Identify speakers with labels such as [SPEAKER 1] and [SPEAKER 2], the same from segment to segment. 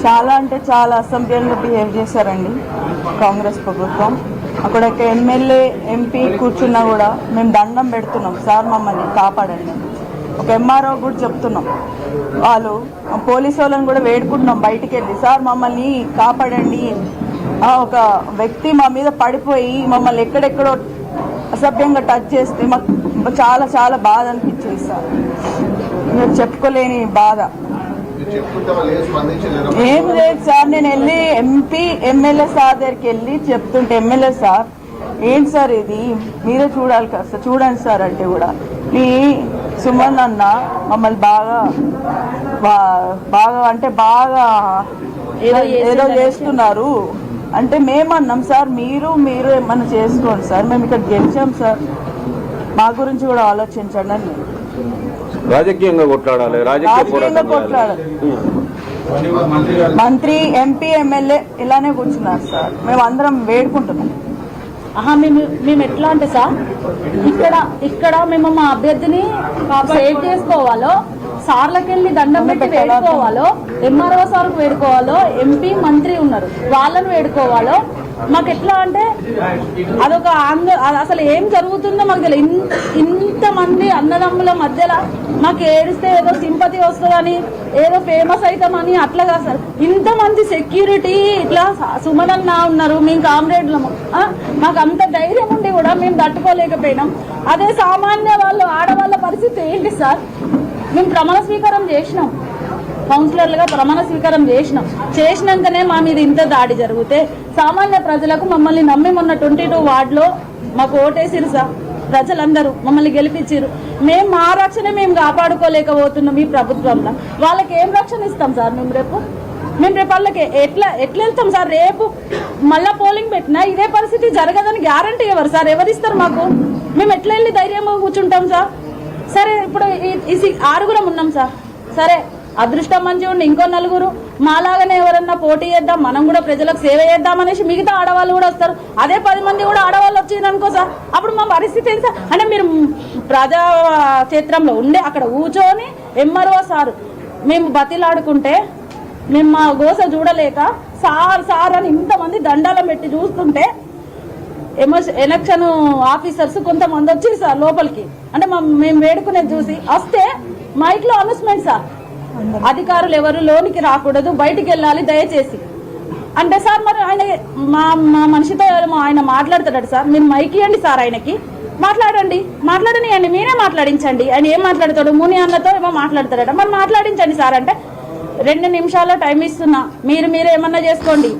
[SPEAKER 1] చాలా అంటే చాలా అసభ్యంగా బిహేవ్ చేశారండి కాంగ్రెస్ ప్రభుత్వం. అక్కడ ఒక ఎమ్మెల్యే ఎంపీ కూర్చున్నా కూడా మేము దండం పెడుతున్నాం, సార్ మమ్మల్ని కాపాడండి. ఒక ఎంఆర్ఓ కూడా చెప్తున్నాం, వాళ్ళు పోలీసు వాళ్ళని కూడా వేడుకుంటున్నాం బయటికి వెళ్ళి, సార్ మమ్మల్ని కాపాడండి. ఒక వ్యక్తి మా మీద పడిపోయి మమ్మల్ని ఎక్కడెక్కడో అసభ్యంగా టచ్ చేస్తే మాకు చాలా చాలా బాధ అనిపించేది సార్. మీరు చెప్పుకోలేని బాధ. ఏం లేదు సార్, నేను వెళ్ళి ఎంపీ ఎమ్మెల్యే సార్ దగ్గరికి వెళ్ళి చెప్తుంటే ఎమ్మెల్యే సార్ ఏంటి సార్ ఇది మీరే చూడాలి కదా సార్, చూడండి సార్ అంటే కూడా ఈ సుమన్ అన్న మమ్మల్ని బాగా బాగా అంటే బాగా ఏదో చేస్తున్నారు అంటే మేమన్నాం సార్ మీరు ఏమన్నా చేసుకోండి సార్, మేము ఇక్కడ గెలిచాం సార్, మా గురించి కూడా ఆలోచించండి అని.
[SPEAKER 2] రాజకీయంగా కొట్లాడాలి,
[SPEAKER 1] కొట్లాడాలి. మంత్రి ఎంపీ ఎమ్మెల్యే ఇలానే కూర్చున్నారు సార్, మేము అందరం వేడుకుంటున్నాం.
[SPEAKER 3] మేము ఎట్లా అంటే సార్ ఇక్కడ మేము మా అభ్యర్థిని సేవ్ చేసుకోవాలో, సార్లకు వెళ్ళి దండం పెట్టి వేడుకోవాలో, ఎంఆర్ఓ సార్కు వేడుకోవాలో, ఎంపీ మంత్రి ఉన్నారు వాళ్ళని వేడుకోవాలో, మాకు ఎట్లా అంటే అదొక అసలు ఏం జరుగుతుందో మాకు తెలియదు. ఇంతమంది అన్నదమ్ముల మధ్యలో మాకు ఏడిస్తే ఏదో సింపతి వస్తుందని, ఏదో ఫేమస్ అవుతామని అట్లా కాదు సార్. ఇంతమంది సెక్యూరిటీ ఇట్లా సుమనన్న ఉన్నారు, మేము కామ్రేడ్లము, మాకు అంత ధైర్యం ఉండి కూడా మేము తట్టుకోలేకపోయినాం. అదే సామాన్య వాళ్ళు ఆడవాళ్ళ పరిస్థితి ఏంటి సార్? మేము ప్రమాణ స్వీకారం చేసినాం, కౌన్సిలర్లుగా ప్రమాణ స్వీకారం చేసినాకనే మా మీద ఇంత దాడి జరిగితే సామాన్య ప్రజలకు మమ్మల్ని నమ్మి మొన్న 22 వార్డులో మాకు ఓటేసిరు సార్, ప్రజలందరూ మమ్మల్ని గెలిపించారు. మేము మా రక్షణ మేము కాపాడుకోలేకపోతున్నాం ఈ ప్రభుత్వంలో. వాళ్ళకి ఏం రక్షణ ఇస్తాం సార్? మేము రేపు వాళ్ళకి ఎట్లా వెళ్తాం సార్? రేపు మళ్ళా పోలింగ్ పెట్టినా ఇదే పరిస్థితి జరగదని గ్యారంటీ ఎవరు సార్? ఎవరిస్తారు మాకు? మేము ఎట్లా వెళ్ళి ధైర్యంగా కూర్చుంటాం సార్? సరే ఇప్పుడు ఈ 6 ఉన్నాం సార్, సరే అదృష్టం మంచి ఉండి ఇంకో 4 మాలాగానే ఎవరన్నా పోటీ చేద్దాం, మనం కూడా ప్రజలకు సేవ చేద్దాం అనేసి మిగతా ఆడవాళ్ళు కూడా వస్తారు. అదే 10 మంది కూడా ఆడవాళ్ళు వచ్చింది అనుకో సార్, అప్పుడు మా పరిస్థితి ఏంటి సార్? అంటే మీరు ప్రజా క్షేత్రంలో ఉండే అక్కడ కూర్చొని ఎంఆర్ఓ సార్ మేము బతిలాడుకుంటే మేము మా గోస చూడలేక సార్ అని ఇంతమంది దండాలం పెట్టి చూస్తుంటే ఎలక్షన్ ఆఫీసర్స్ కొంతమంది వచ్చారు సార్ లోపలికి. అంటే మేము వేడుకునేది చూసి వస్తే మైక్ లో అనౌన్స్మెంట్ సార్, అధికారులు ఎవరు లోనికి రాకూడదు, బయటికి వెళ్ళాలి దయచేసి అంటే సార్ మరి ఆయన మా మనిషితో ఆయన మాట్లాడతాడు సార్, మీరు మైక్ ఇవ్వండి సార్, ఆయనకి మాట్లాడనియండి, మీరే మాట్లాడించండి. ఆయన ఏం మాట్లాడతాడు? ముని అన్నతో ఏమో మాట్లాడతాడట, మరి మాట్లాడించండి సార్ అంటే 2 నిమిషాల్లో టైం ఇస్తున్నా, మీరు ఏమన్నా చేసుకోండి,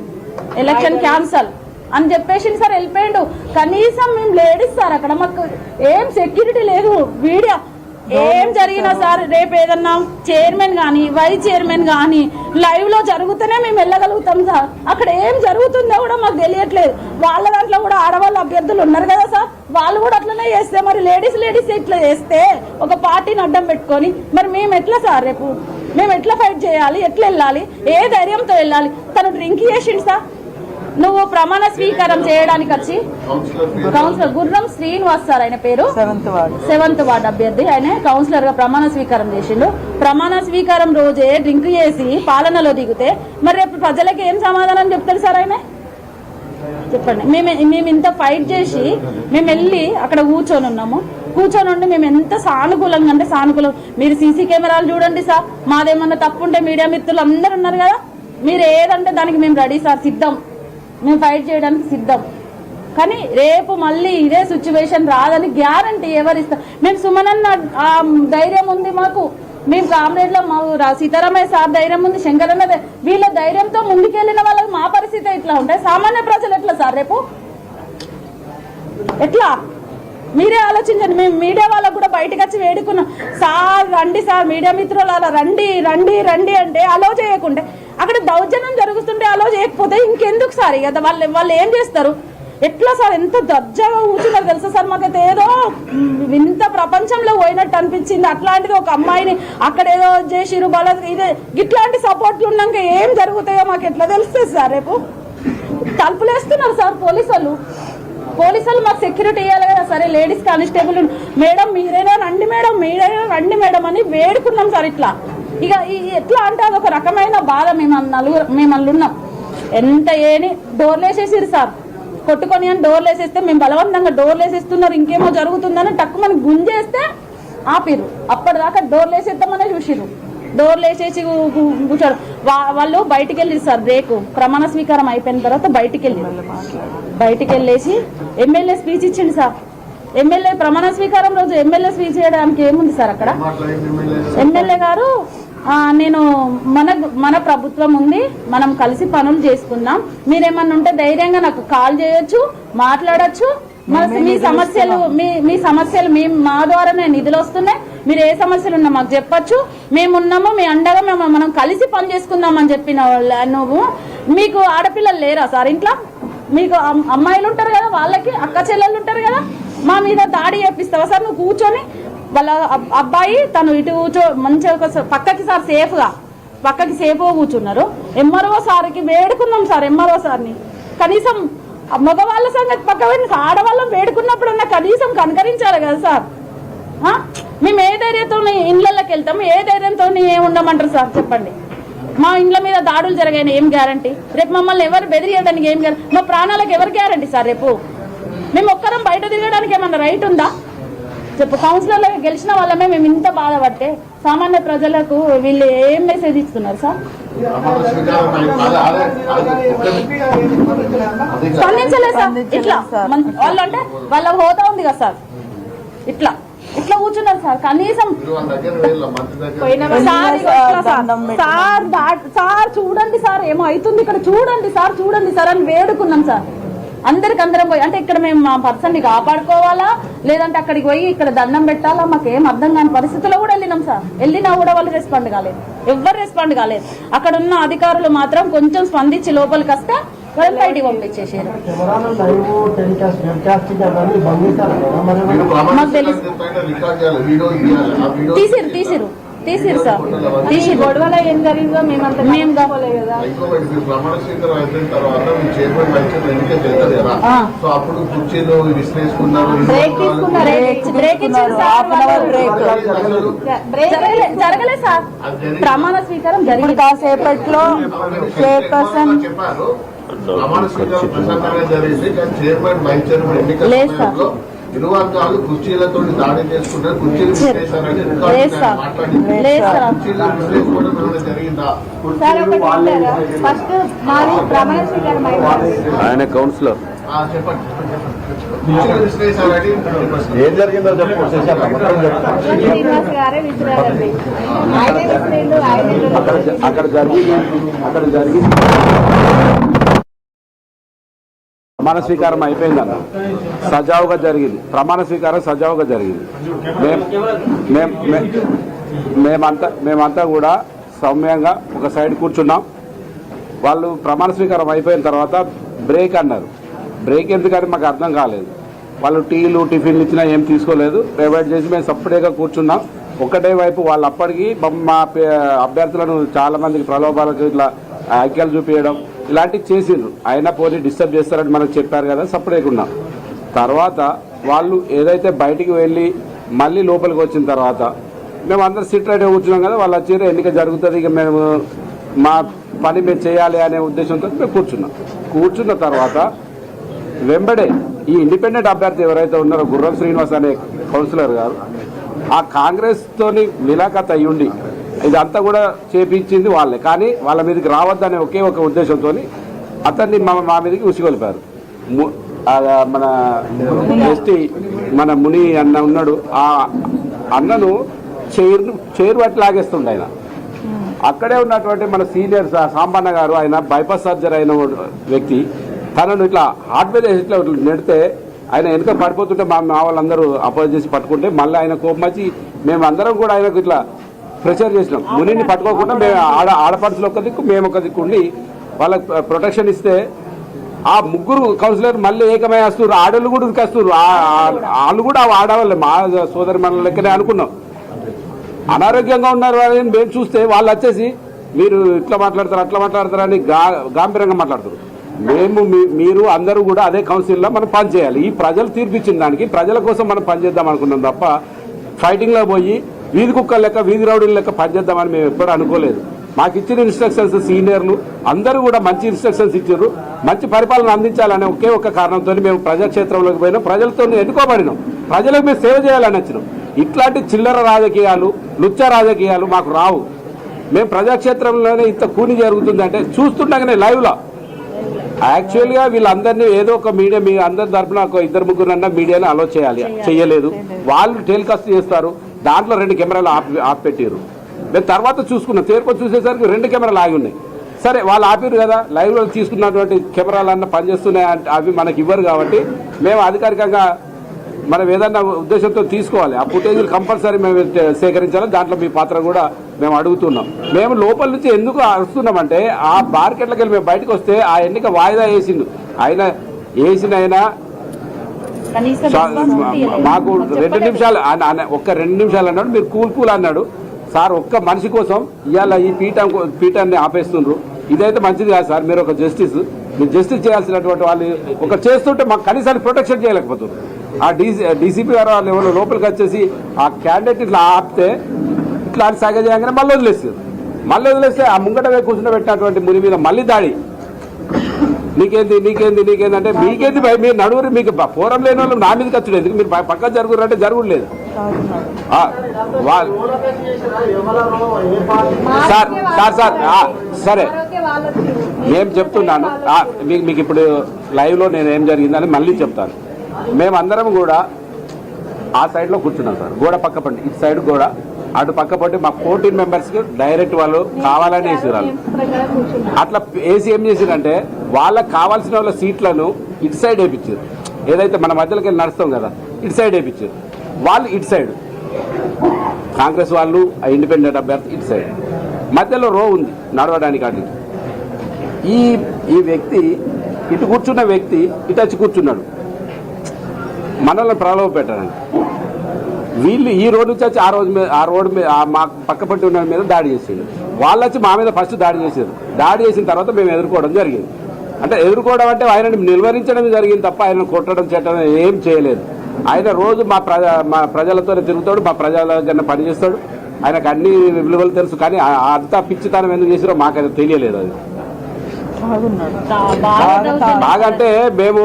[SPEAKER 3] ఎలక్షన్ క్యాన్సల్ అని చెప్పేసి సార్ వెళ్ళిపోయాడు. కనీసం మేము లేడీస్ సార్ అక్కడ మాకు ఏం సెక్యూరిటీ లేదు. వీడియో ఏం జరిగినా సార్ రేపు ఏదన్నా చైర్మన్ కానీ వైస్ చైర్మన్ కానీ లైవ్ లో జరుగుతూనే మేము వెళ్ళగలుగుతాం సార్. అక్కడ ఏం జరుగుతుందో కూడా మాకు తెలియట్లేదు. వాళ్ళ దాంట్లో కూడా ఆడవాళ్ళ అభ్యర్థులు ఉన్నారు కదా సార్, వాళ్ళు కూడా అట్లనే చేస్తే మరి లేడీస్ ఇట్లా చేస్తే ఒక పార్టీని అడ్డం పెట్టుకొని మరి మేము ఎట్లా సార్? రేపు మేము ఎట్లా ఫైట్ చేయాలి? ఎట్లా వెళ్ళాలి? ఏ ధైర్యంతో వెళ్ళాలి? తను డ్రింక్ చేసిండు సార్. నువ్వు ప్రమాణ స్వీకారం చేయడానికి వచ్చి కౌన్సిలర్ గుర్రం శ్రీనివాస్ సార్ ఆయన పేరు, 7th వార్డ్ అభ్యర్థి, ఆయన కౌన్సిలర్ గా ప్రమాణ స్వీకారం చేసిండు. ప్రమాణ స్వీకారం రోజే డ్రింక్ చేసి పాలనలో దిగితే మరి రేపు ప్రజలకి ఏం సమాధానం చెప్తారు సార్ ఆయన? చెప్పండి. మేము ఇంత ఫైట్ చేసి మేము వెళ్ళి అక్కడ కూర్చొని ఉండి మేము ఎంత సానుకూలంగా అంటే సానుకూలం. మీరు సీసీ కెమెరాలు చూడండి సార్, మాదేమన్నా తప్పుంటే మీడియా మిత్రులు అందరు ఉన్నారు కదా, మీరు ఏదంటే దానికి మేము రెడీ సార్, సిద్ధం, మేము ఫైట్ చేయడానికి సిద్ధం. కానీ రేపు మళ్ళీ ఇదే సిచ్యువేషన్ రాదని గ్యారంటీ ఎవరిస్తారు? మేము సుమనన్న ధైర్యం ఉంది మాకు, మేము కామ్రేడ్లో మా సీతారామయ్య సార్ ధైర్యం ఉంది, శంకరన్న వీళ్ళ ధైర్యంతో ముందుకెళ్లిన వాళ్ళకి మా పరిస్థితి ఎట్లా ఉంటాయి? సామాన్య ప్రజలు ఎట్లా సార్? రేపు ఎట్లా? మీరే ఆలోచించండి. మేము మీడియా వాళ్ళకు కూడా బయటకు వచ్చి వేడుకున్నాం, సార్ రండి సార్, మీడియా మిత్రులు రండి అంటే అలో చేయకుంటే, అక్కడ దౌర్జన్యం జరుగుతుంటే అలో చేయకపోతే ఇంకెందుకు సార్? కదా వాళ్ళు ఏం చేస్తారు? ఎట్లా సార్? ఎంత దర్జాగా కూర్చున్నారు తెలుసా సార్? మాకైతే ఏదో ఇంత ప్రపంచంలో పోయినట్టు అనిపించింది. అట్లాంటిది ఒక అమ్మాయిని అక్కడ ఏదో చేసిరు ఇదే ఇట్లాంటి సపోర్ట్లు ఉన్నాక ఏం జరుగుతాయో మాకు ఎట్లా తెలుస్తుంది సార్? రేపు తలుపులు వేస్తున్నారు సార్ పోలీసు వాళ్ళు మాకు సెక్యూరిటీ ఇవ్వాలి కదా. సరే లేడీస్ కానిస్టేబుల్ మేడం మీరైనా రండి మేడం అని వేడుకున్నాం సార్. ఇట్లా ఇక ఎట్లా అంటే అదొక రకమైన బాధ. మేము ఉన్నాం ఎంత ఏని డోర్లు వేసేసిరు సార్, కొట్టుకొని అని డోర్లు వేసేస్తే మేము బలవంతంగా డోర్లు వేసేస్తున్నారు ఇంకేమో జరుగుతుందని టక్కు మనకి గుంజేస్తే ఆపిరు. అప్పటిదాకా డోర్లు వేసేద్దామనే చూసిరు. డోర్లు వేసేసి కూర్చోడు. వాళ్ళు బయటికి వెళ్ళి సార్ బ్రేక్ ప్రమాణ స్వీకారం అయిపోయిన తర్వాత బయటికి వెళ్ళేసి ఎమ్మెల్యే స్పీచ్ ఇచ్చిండు సార్. ఎమ్మెల్యే ప్రమాణ స్వీకారం రోజు ఎమ్మెల్యే స్పీచ్ చేయడానికి ఏముంది సార్ అక్కడ? ఎమ్మెల్యే గారు నేను మన ప్రభుత్వం ఉంది, మనం కలిసి పనులు చేసుకుందాం, మీరేమన్నా ఉంటే ధైర్యంగా నాకు కాల్ చేయొచ్చు, మాట్లాడచ్చు, మీ సమస్యలు మా ద్వారానే నిధులు వస్తున్నాయి, మీరు ఏ సమస్యలు ఉన్నా మాకు చెప్పచ్చు, మేమున్నాము, మీ అండగా మనం కలిసి పని చేసుకుందాం అని చెప్పిన నువ్వు. మీకు ఆడపిల్లలు లేరా సార్ ఇంట్లో? మీకు అమ్మాయిలు ఉంటారు కదా, వాళ్ళకి అక్క చెల్లెళ్ళు ఉంటారు కదా, మా మీద దాడి చేపిస్తావా సార్? నువ్వు కూర్చొని వాళ్ళ అబ్బాయి తను ఇటు కూర్చో మంచిగా పక్కకి సార్ సేఫ్గా కూర్చున్నారు. ఎంఆర్ఓ సార్కి వేడుకున్నాం సార్, ఎంఆర్ఓ సార్ని కనీసం మగవాళ్ళ సంగతి పక్క ఆడవాళ్ళం వేడుకున్నప్పుడన్నా కనీసం కనకరించాలి కదా సార్. మేము ఏ ధైర్యంతో ఇళ్ళకి వెళ్తాము, ఏ ధైర్యంతో ఉండమంటారు సార్ చెప్పండి? మా ఇండ్ల మీద దాడులు జరిగాయని ఏం గ్యారంటీ? రేపు మమ్మల్ని ఎవరు బెదిరియడానికి ఏం గ్యారంటీ? మా ప్రాణాలకు ఎవరు గ్యారంటీ సార్? రేపు మేము ఒక్కరం బయట తిరగడానికి ఏమన్నా రైట్ ఉందా చెప్పు? కౌన్సిలర్లకు గెలిచిన వాళ్ళమే మేము ఇంత బాధపడితే సామాన్య ప్రజలకు వీళ్ళు ఏం మెసేజ్ ఇస్తున్నారు సార్? స్పందించలేదు సార్. ఇట్లా వాళ్ళు అంటే వాళ్ళ హోదా ఉంది కదా సార్, ఇట్లా కూర్చున్నారు సార్. కనీసం సార్ చూడండి సార్ ఏమో అవుతుంది ఇక్కడ, చూడండి సార్ అని వేడుకున్నాం సార్. అందరం పోయి అంటే ఇక్కడ మేము మా పర్సన్ ని కాపాడుకోవాలా లేదంటే అక్కడికి పోయి ఇక్కడ దండం పెట్టాలా మాకేం అర్థం కాని పరిస్థితుల్లో కూడా వెళ్ళినాం సార్. వెళ్ళినా కూడా వాళ్ళు రెస్పాండ్ కాలేదు, ఎవ్వరు రెస్పాండ్ కాలేదు. అక్కడ ఉన్న అధికారులు మాత్రం కొంచెం స్పందించి లోపలికి వస్తే వాళ్ళని బయటికి పంపించేసారు. మాకు తెలుసు తీసిరు సార్. గొడవలో ఏం జరిగిందో మేము కావాలి కదా. జరగలేదు సార్, ప్రమాణ స్వీకారం జరిగింది కాసేపట్లో లేదు సార్.
[SPEAKER 4] ఇరువర్గాలు కుర్చీలతో దాడి చేసుకుంటారు, కుర్చీలు
[SPEAKER 2] ఆయన కౌన్సిలర్
[SPEAKER 4] ఏం జరిగిందో చెప్పు.
[SPEAKER 2] అక్కడ జరిగింది ప్రమాణ స్వీకారం అయిపోయిందన్న, సజావుగా జరిగింది. ప్రమాణ స్వీకారం సజావుగా జరిగింది. మేమంతా కూడా సౌమ్యంగా ఒక సైడ్ కూర్చున్నాం. వాళ్ళు ప్రమాణ స్వీకారం అయిపోయిన తర్వాత బ్రేక్ అన్నారు. బ్రేక్ ఎందుకని మాకు అర్థం కాలేదు. వాళ్ళు టీలు టిఫిన్లు ఇచ్చినా ఏం తీసుకోలేదు, ప్రైవేట్ చేసి మేము సపరేట్గా కూర్చున్నాం. ఒకటే వైపు వాళ్ళు అప్పటికి మా అభ్యర్థులను చాలా మందికి ప్రలోభాలకు ఇట్లా ఐక్యాలు చూపించడం ఇలాంటివి చేసిండ్రు. అయినా పోనీ డిస్టర్బ్ చేస్తారని మనకు చెప్పారు కదా, సపరేట్గా ఉన్నాం. తర్వాత వాళ్ళు ఏదైతే బయటికి వెళ్ళి మళ్ళీ లోపలికి వచ్చిన తర్వాత మేము అందరం సిట్ రైట్గా కూర్చున్నాం కదా, వాళ్ళు వచ్చారు ఎన్నిక జరుగుతుంది, ఇక మేము మా పని మేము చేయాలి అనే ఉద్దేశంతో మేము కూర్చున్న తర్వాత వెంబడే ఈ ఇండిపెండెంట్ అభ్యర్థి ఎవరైతే ఉన్నారో గుర్రం శ్రీనివాస్ అనే కౌన్సిలర్ గారు ఆ కాంగ్రెస్ తోని విలాఖత్ అయ్యుండి ఇదంతా కూడా చేపించింది వాళ్ళే, కానీ వాళ్ళ మీదకి రావద్దనే ఒకే ఒక ఉద్దేశంతో అతన్ని మా మీదకి ఉసిగొలిపారు. మన ఎస్టీ మన ముని అన్న ఉన్నాడు, ఆ అన్నను చైర్ పట్టి లాగేస్తుండే ఆయన. అక్కడే ఉన్నటువంటి మన సీనియర్ సాంబన్న గారు, ఆయన బైపాస్ సర్జరీ అయిన వ్యక్తి, తనను ఇట్లా హార్ట్ మీద ఇట్లా నెడితే ఆయన వెనుక పడిపోతుంటే మా వాళ్ళందరూ అపోజ్ చేసి పట్టుకుంటే మళ్ళీ ఆయన కోపం వచ్చి మేమందరం కూడా ఆయనకు ఇట్లా ప్రెషర్ చేసినాం. మునిని పట్టుకోకుండా మేము ఆడపడుచులు ఒక దిక్కు మేము ఒక దిక్కు ఉండి వాళ్ళకి ప్రొటెక్షన్ ఇస్తే ఆ ముగ్గురు కౌన్సిలర్ మళ్ళీ ఏకమై వస్తున్నారు. ఆడవాళ్ళు కూడా వస్తున్నారు, వాళ్ళు కూడా ఆడవాళ్ళే మా సోదరి మన లెక్కనే అనుకున్నాం. అనారోగ్యంగా ఉన్నారు అని మేము చూస్తే వాళ్ళు వచ్చేసి మీరు ఇట్లా మాట్లాడతారు అట్లా మాట్లాడతారు అని గాంభీర్యంగా మాట్లాడతారు. మీరు అందరూ కూడా అదే కౌన్సిల్లో మనం పని చేయాలి. ఈ ప్రజలు తీర్పిచ్చిన దానికి ప్రజల కోసం మనం పనిచేద్దాం అనుకున్నాం తప్ప ఫైటింగ్లో పోయి వీధి కుక్కల లెక్క వీధి రౌడీల లెక్క పనిచేద్దామని మేము ఎప్పుడూ అనుకోలేదు. మాకు ఇచ్చిన ఇన్స్ట్రక్షన్స్ సీనియర్లు అందరూ కూడా మంచి ఇన్స్ట్రక్షన్స్ ఇచ్చారు. మంచి పరిపాలన అందించాలనే ఒకే ఒక్క కారణంతో మేము ప్రజాక్షేత్రంలోకి పోయినాం, ప్రజలతో ఎన్నుకోబడినాం, ప్రజలకు మేము సేవ చేయాలని వచ్చినాం. ఇట్లాంటి చిల్లర రాజకీయాలు లుచ్చ రాజకీయాలు మాకు రావు. మేము ప్రజాక్షేత్రంలోనే ఇంత కూని జరుగుతుందంటే చూస్తుండగానే లైవ్లో యాక్చువల్గా వీళ్ళందరినీ ఏదో ఒక మీడియా మీ అందరి తరఫున ఒక ఇద్దరు ముగ్గురన్నా మీడియాని అలో చేయలేదు. వాళ్ళు టెలికాస్ట్ చేస్తారు, దాంట్లో 2 కెమెరాలు ఆఫ్ పెట్టారు. మేము తర్వాత చూసుకున్నాం, తేరుకొని చూసేసరికి 2 కెమెరాలు ఆగి ఉన్నాయి. సరే వాళ్ళు ఆపారు కదా, లైవ్లో తీసుకున్నటువంటి కెమెరాలన్నా పనిచేస్తున్నాయి అంటే అవి మనకి ఇవ్వరు కాబట్టి మేము అధికారికంగా మనం ఏదన్నా ఉద్దేశంతో తీసుకోవాలి. ఆ ఫుటేజీలు కంపల్సరీ మేము సేకరించాలి. దాంట్లో మీ పాత్ర కూడా మేము అడుగుతున్నాం. మేము లోపల నుంచి ఎందుకు అరుస్తున్నామంటే ఆ మార్కెట్లోకి వెళ్ళి మేము బయటకు వస్తే ఆ ఎన్నిక వాయిదా వేసిండు ఆయన మాకు 2 నిమిషాలు ఒక్క 2 నిమిషాలు అన్నాడు. మీరు కూల్ అన్నాడు సార్. ఒక్క మనిషి కోసం ఇవాళ ఈ పీఠాన్ని ఆపేస్తుండ్రు. ఇదైతే మంచిది కాదు సార్. మీరు ఒక మీరు జస్టిస్ చేయాల్సినటువంటి వాళ్ళు ఒక చేస్తుంటే మాకు కనీసాన్ని ప్రొటెక్షన్ చేయలేకపోతున్నారు. ఆ డీసీపీ గారు వాళ్ళు ఎవరు లోపలికి వచ్చేసి ఆ క్యాండిడేట్ ఇట్లా ఆపితే ఇట్లా అని సాగ చేయగానే మళ్ళీ వదిలేస్తే ఆ ముంగట కూర్చుని పెట్టినటువంటి ముని మీద మళ్ళీ దాడి. నీకేంది అంటే మీకేంది భయ, మీరు నడువురు, మీకు ఫోరం లేని వాళ్ళు నా మీదకి వచ్చాడు ఎందుకు, మీరు పక్కన జరుగురంటే జరుగులేదు. సార్ సరే నేను చెప్తున్నాను మీకు ఇప్పుడు లైవ్లో నేను ఏం జరిగిందని మళ్ళీ చెప్తాను. మేమందరం కూడా ఆ సైడ్లో కూర్చున్నాం సార్. గోడ పక్క పండి ఇటు సైడ్ గోడ, అటు పక్క పట్టి మా 14 మెంబర్స్కి డైరెక్ట్ వాళ్ళు కావాలని వేసారు. వాళ్ళు అట్లా వేసి ఏం చేసారంటే వాళ్ళకి కావాల్సిన వాళ్ళ సీట్లను ఇటు సైడ్ వేయించారు. ఏదైతే మన మధ్యలోకి వెళ్ళి నడుస్తాం కదా, ఇటు సైడ్ వేయించారు. వాళ్ళు ఇటు సైడ్, కాంగ్రెస్ వాళ్ళు ఇండిపెండెంట్ అభ్యర్థి ఇటు సైడ్, మధ్యలో రో ఉంది నడవడానికి. అటు ఈ వ్యక్తి ఇటు కూర్చున్న వ్యక్తి ఇటు వచ్చి కూర్చున్నాడు మనల్ని ప్రలోభ పెట్టడానికి. వీళ్ళు ఈ రోడ్డు నుంచి వచ్చి ఆ రోడ్డు మీద మా పక్క పట్టి ఉన్న మీద దాడి చేసిండు. వాళ్ళు వచ్చి మా మీద ఫస్ట్ దాడి చేశారు. దాడి చేసిన తర్వాత మేము ఎదుర్కోవడం జరిగింది. అంటే ఎదుర్కోవడం అంటే ఆయనని నిలువరించడం జరిగింది తప్ప ఆయన కొట్టడం చేయడం ఏం చేయలేదు. ఆయన రోజు మా ప్రజలతోనే తిరుగుతాడు, మా ప్రజల దగ్గర పనిచేస్తాడు. ఆయనకు అన్ని విలువలు తెలుసు. కానీ అంతా పిచ్చితనం ఎందుకు చేసారో మాకైతే తెలియలేదు. అది బాగా అంటే మేము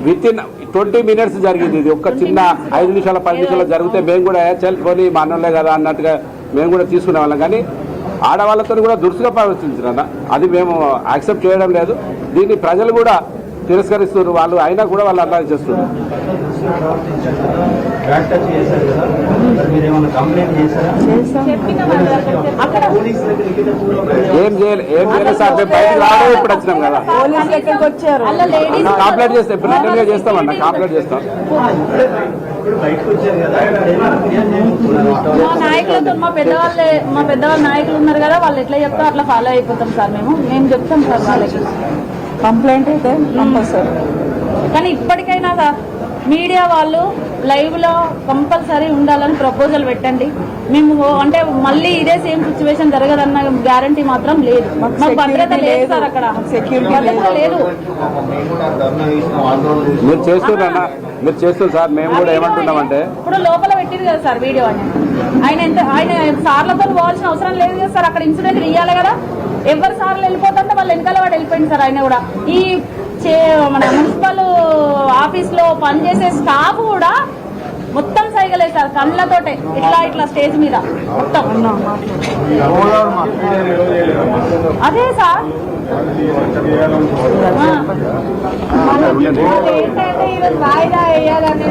[SPEAKER 2] విత్-ఇన్ 20 minutes జరిగింది. ఇది ఒక్క చిన్న 5 నిమిషాల 10 నిమిషాలు జరిగితే మేము కూడా చల్లుకొని మా అన్నలే కదా అన్నట్టుగా మేము కూడా తీసుకునే వాళ్ళం. కానీ ఆడవాళ్ళతో కూడా దురుసుగా ప్రవర్తించారన్న, అది మేము యాక్సెప్ట్ చేయడం లేదు. దీన్ని ప్రజలు కూడా తిరస్కరిస్తున్నారు. వాళ్ళు అయినా కూడా వాళ్ళు అలా చేస్తున్నారు. ఏం చేయలేదు సార్. మేము బయటకు రావడం ఇప్పుడు వచ్చినాం కదా, కంప్లైంట్ చేస్తాం. ఇప్పుడు రిటర్న్ గా చేస్తామన్నా, కంప్లైంట్ చేస్తాం.
[SPEAKER 3] మా నాయకులతో మా పెద్దవాళ్ళ నాయకులు ఉన్నారు కదా, వాళ్ళు ఎట్లా చెప్తా అట్లా ఫాలో అయిపోతాం సార్. మేము చెప్తాం సార్ వాళ్ళకి
[SPEAKER 1] కంప్లైంట్ అయితే కంపల్సరీ.
[SPEAKER 3] కానీ ఇప్పటికైనా మీడియా వాళ్ళు లైవ్ లో కంపల్సరీ ఉండాలని ప్రపోజల్ పెట్టండి. మేము అంటే మళ్ళీ ఇదే సేమ్ సిచ్యువేషన్ జరగదన్న గ్యారంటీ మాత్రం లేదు. మాకు భద్రత లేదు సార్, అక్కడ భద్రత లేదు.
[SPEAKER 2] మీరు చేస్తున్నారు సార్. మేము కూడా ఏమంటున్నామంటే
[SPEAKER 3] ఇప్పుడు లోపల పెట్టింది కదా సార్ వీడియో అని. ఆయన సార్లతో పోవాల్సిన అవసరం లేదు కదా సార్. అక్కడ ఇన్సిడెంట్ ఇయ్యాలి కదా. ఎవరు సార్లు వెళ్ళిపోతుంటే వాళ్ళు వెనకాల వాడు వెళ్ళిపోయింది సార్. ఆయన కూడా ఈ మన మున్సిపల్ ఆఫీస్ లో పనిచేసే స్టాఫ్ కూడా మొత్తం సైగలేదు సార్, కళ్ళతోటే ఇట్లా స్టేజ్ మీద మొత్తం. అదే సార్ ఏంటంటే ఈరోజు వాయిదా వేయాలనే